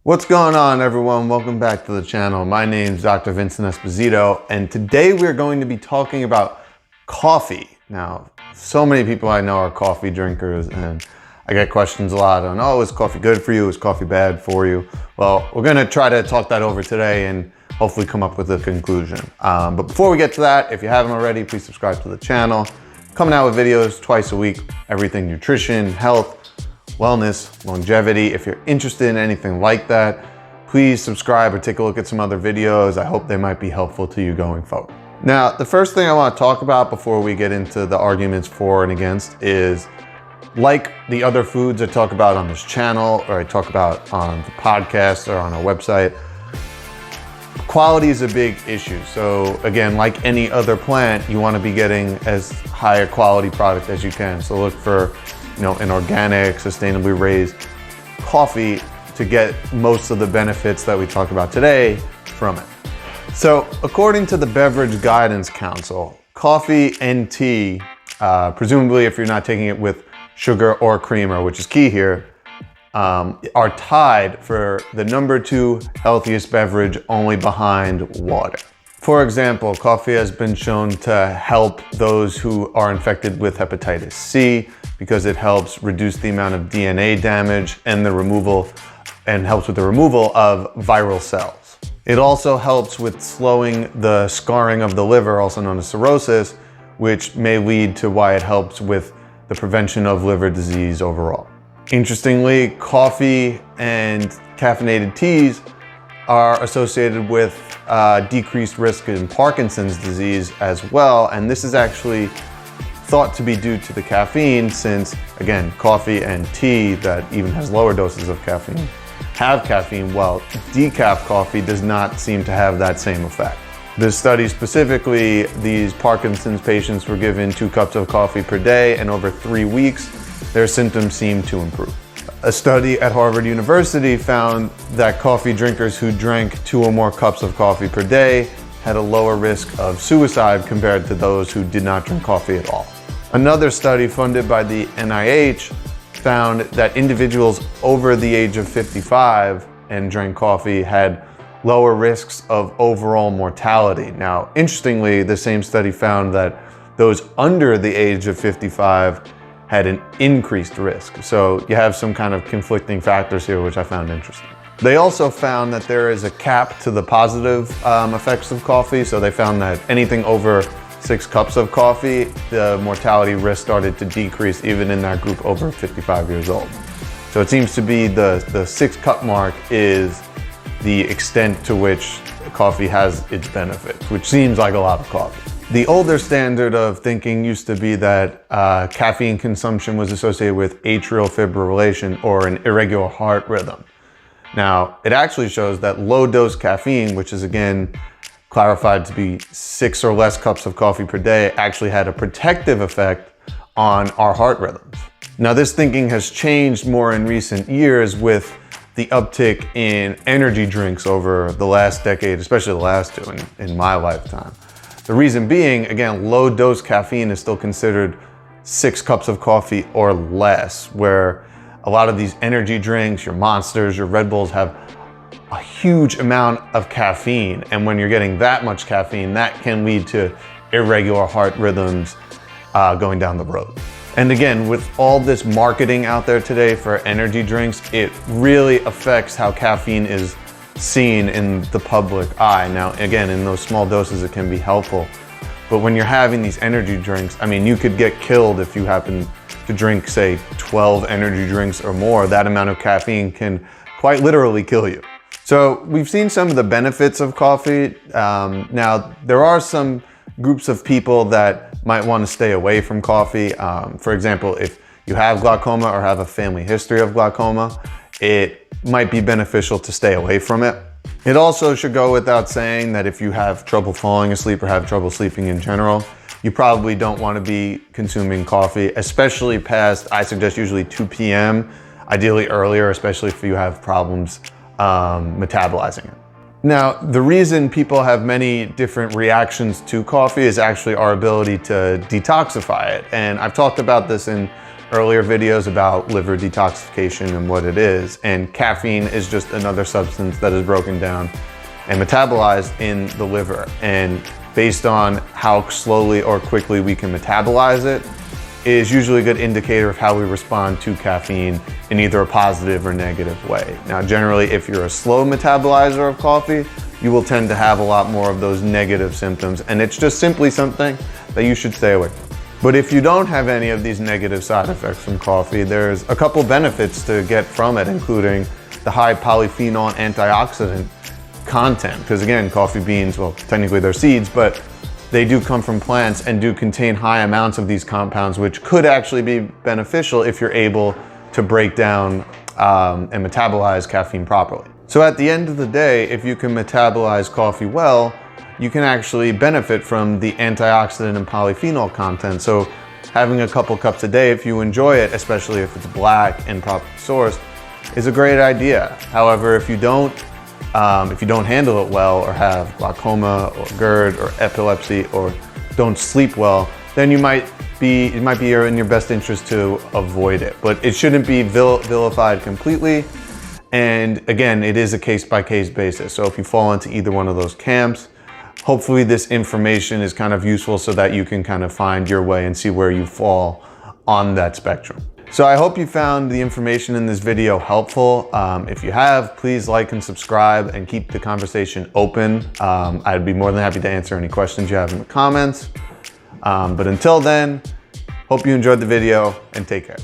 What's going on, everyone? Welcome back to the channel. My name's Dr. Vincent Esposito, and today we're going to be talking about coffee. Now, so many people I know are coffee drinkers, and I get questions a lot on, oh, is coffee good for you? Is coffee bad for you? Well, we're gonna try to talk that over today and hopefully come up with a conclusion. But before we get to that, if you haven't already, please subscribe to the channel. Coming out with videos twice a week, everything nutrition, health, wellness, longevity. If you're interested in anything like that, please subscribe or take a look at some other videos. I hope they might be helpful to you going forward. Now, the first thing I want to talk about before we get into the arguments for and against is, like the other foods I talk about on this channel or I talk about on the podcast or on our website, quality is a big issue. So again, like any other plant, you want to be getting as high a quality product as you can. So look for an organic, sustainably raised coffee to get most of the benefits that we talk about today from it. So according to the Beverage Guidance Council, coffee and tea, presumably if you're not taking it with sugar or creamer, which is key here, are tied for the number 2 healthiest beverage, only behind water. For example, coffee has been shown to help those who are infected with hepatitis C because it helps reduce the amount of DNA damage and helps with the removal of viral cells. It also helps with slowing the scarring of the liver, also known as cirrhosis, which may lead to why it helps with the prevention of liver disease overall. Interestingly, coffee and caffeinated teas are associated with decreased risk in Parkinson's disease as well, and this is actually thought to be due to the caffeine, since again, coffee and tea that even has lower doses of caffeine have caffeine, while decaf coffee does not seem to have that same effect. This study specifically, these Parkinson's patients were given 2 cups of coffee per day, and over 3 weeks, their symptoms seemed to improve. A study at Harvard University found that coffee drinkers who drank 2 or more cups of coffee per day had a lower risk of suicide compared to those who did not drink coffee at all. Another study funded by the NIH found that individuals over the age of 55 and drank coffee had lower risks of overall mortality. Now, interestingly, the same study found that those under the age of 55 had an increased risk. So you have some kind of conflicting factors here, which I found interesting. They also found that there is a cap to the positive effects of coffee. So they found that anything over 6 cups of coffee, the mortality risk started to decrease even in that group over 55 years old. So it seems to be the 6-cup mark is the extent to which coffee has its benefits, which seems like a lot of coffee. The older standard of thinking used to be that caffeine consumption was associated with atrial fibrillation or an irregular heart rhythm. Now, it actually shows that low-dose caffeine, which is again clarified to be 6 or less cups of coffee per day, actually had a protective effect on our heart rhythms. Now, this thinking has changed more in recent years with the uptick in energy drinks over the last decade, especially the last 2 in my lifetime. The reason being, again, low dose caffeine is still considered 6 cups of coffee or less, where a lot of these energy drinks, your Monsters, your Red Bulls, have a huge amount of caffeine. And when you're getting that much caffeine, that can lead to irregular heart rhythms going down the road. And again, with all this marketing out there today for energy drinks, it really affects how caffeine is seen in the public eye. Now, again, in those small doses, it can be helpful. But when you're having these energy drinks, I mean, you could get killed if you happen to drink, say, 12 energy drinks or more. That amount of caffeine can quite literally kill you. So we've seen some of the benefits of coffee. Now, there are some groups of people that might want to stay away from coffee. For example, if you have glaucoma or have a family history of glaucoma, it might be beneficial to stay away from it. It also should go without saying that if you have trouble falling asleep or have trouble sleeping in general, you probably don't want to be consuming coffee, especially past, I suggest usually 2 p.m., ideally earlier, especially if you have problems metabolizing it. Now, the reason people have many different reactions to coffee is actually our ability to detoxify it. And I've talked about this in earlier videos about liver detoxification and what it is, and caffeine is just another substance that is broken down and metabolized in the liver. And based on how slowly or quickly we can metabolize it is usually a good indicator of how we respond to caffeine in either a positive or negative way. Now, generally, if you're a slow metabolizer of coffee, you will tend to have a lot more of those negative symptoms, and it's just simply something that you should stay away from. But if you don't have any of these negative side effects from coffee, there's a couple benefits to get from it, including the high polyphenol antioxidant content. Because again, coffee beans, well, technically they're seeds, but they do come from plants and do contain high amounts of these compounds, which could actually be beneficial if you're able to break down and metabolize caffeine properly. So at the end of the day, if you can metabolize coffee well, you can actually benefit from the antioxidant and polyphenol content. So having a couple cups a day, if you enjoy it, especially if it's black and properly sourced, is a great idea. However, if you don't handle it well, or have glaucoma or GERD or epilepsy, or don't sleep well, then it might be in your best interest to avoid it. But it shouldn't be vilified completely. And again, it is a case-by-case basis. So if you fall into either one of those camps, hopefully this information is kind of useful so that you can kind of find your way and see where you fall on that spectrum. So I hope you found the information in this video helpful. If you have, please like and subscribe and keep the conversation open. I'd be more than happy to answer any questions you have in the comments. But until then, hope you enjoyed the video and take care.